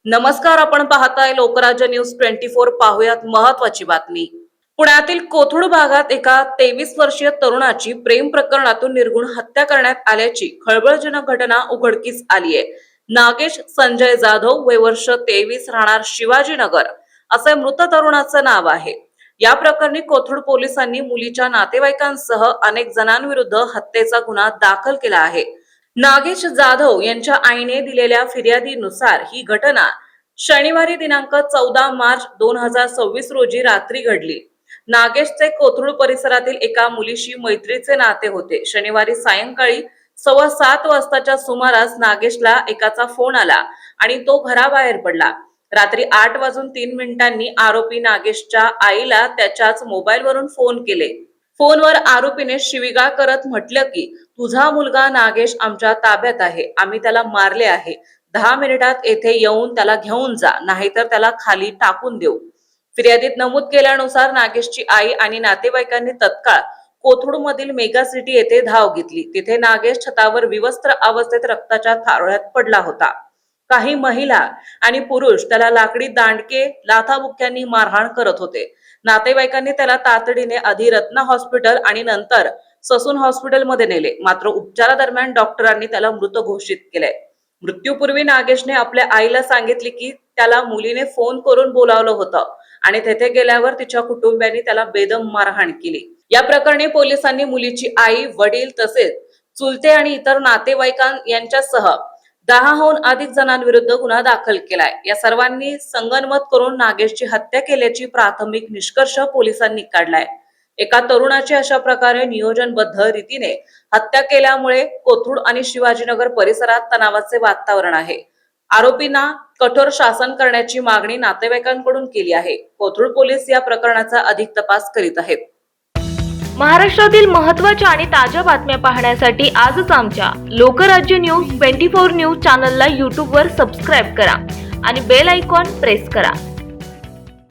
नमस्कार, आपण पाहताय लोकराज्य न्यूज 24। पाहुयात महत्वाची बातमी। पुण्यातील कोथरूड भागात एका 23 वर्षीय तरुणाची प्रेम प्रकरणातून निर्घुण हत्या करण्यात आल्याची खळबळजनक घटना उघडकीस आली आहे। नागेश संजय जाधव, वय वर्ष 23, राहणार शिवाजीनगर असे मृत तरुणाचं नाव आहे। या प्रकरणी कोथरूड पोलिसांनी मुलीच्या नातेवाईकांसह अनेक जणांविरुद्ध हत्येचा गुन्हा दाखल केला आहे। नागेश जाधव यांच्या आईने दिलेल्या फिर्यादीनुसार ही घटना शनिवारी दिनांक 14 मार्च 2026 रोजी रात्री घडली। नागेशचे कोथरूड परिसरातील एका मुलीशी मैत्रीचे नाते होते। शनिवारी सायंकाळी 7:15 वाजताच्या सुमारास नागेशला एकाचा फोन आला आणि तो घराबाहेर पडला। रात्री 8:03 आरोपी नागेशच्या आईला त्याच्याच मोबाईलवरून फोन केले। फोनवर आरोपीने शिवीगाळ करत म्हटलं की तुझा मुलगा नागेश आमच्या ताब्यात आहे, आम्ही त्याला मारले आहे, 10 मिनिटात येथे येऊन त्याला घेऊन जा, नाहीतर त्याला खाली टाकून देऊ। फिर्यादीत नमूद केल्यानुसार नागेशची आई आणि नातेवाईकांनी तत्काळ कोथरूड मधील मेगा सिटी येथे धाव घेतली। तिथे नागेश छतावर विवस्त्र अवस्थेत रक्ताच्या थारोळ्यात पडला होता। काही महिला आणि पुरुष त्याला लाकडी दांडके, लाथाबुक्क्यांनी मारहाण करत होते। नातेवाईकांनी त्याला तातडीने आधी रत्ना हॉस्पिटल आणि नंतर ससून हॉस्पिटलमध्ये नेले, मात्र उपचारादरम्यान डॉक्टरांनी त्याला मृत घोषित केले। मृत्यूपूर्वी नागेशने आपल्या आईला सांगितले की त्याला मुलीने फोन करून बोलावलं होतं आणि तेथे गेल्यावर तिच्या कुटुंबियांनी त्याला बेदम मारहाण केली। या प्रकरणी पोलिसांनी मुलीची आई, वडील तसेच चुलते आणि इतर नातेवाईकां यांच्यासह 10हून अधिक जणांविरुद्ध गुन्हा दाखल केलाय। या सर्वांनी संगनमत करून नागेशची हत्या केल्याची प्राथमिक निष्कर्ष पोलिसांनी काढलाय। एका तरुणाची अशा प्रकारे नियोजनबद्ध रीतीने हत्या केल्यामुळे कोथरूड आणि शिवाजीनगर परिसरात तणावाचे वातावरण आहे। आरोपींना कठोर शासन करण्याची मागणी नातेवाईकांकडून केली आहे। कोथरूड पोलीस या प्रकरणाचा अधिक तपास करीत आहेत। महाराष्ट्रातील महत्त्वाच्या आणि ताज्या बातम्या पाहण्यासाठी आजच आमच्या लोकराज्य न्यूज 24 न्यूज चॅनलला YouTube वर सबस्क्राईब करा आणि बेल आयकॉन प्रेस करा।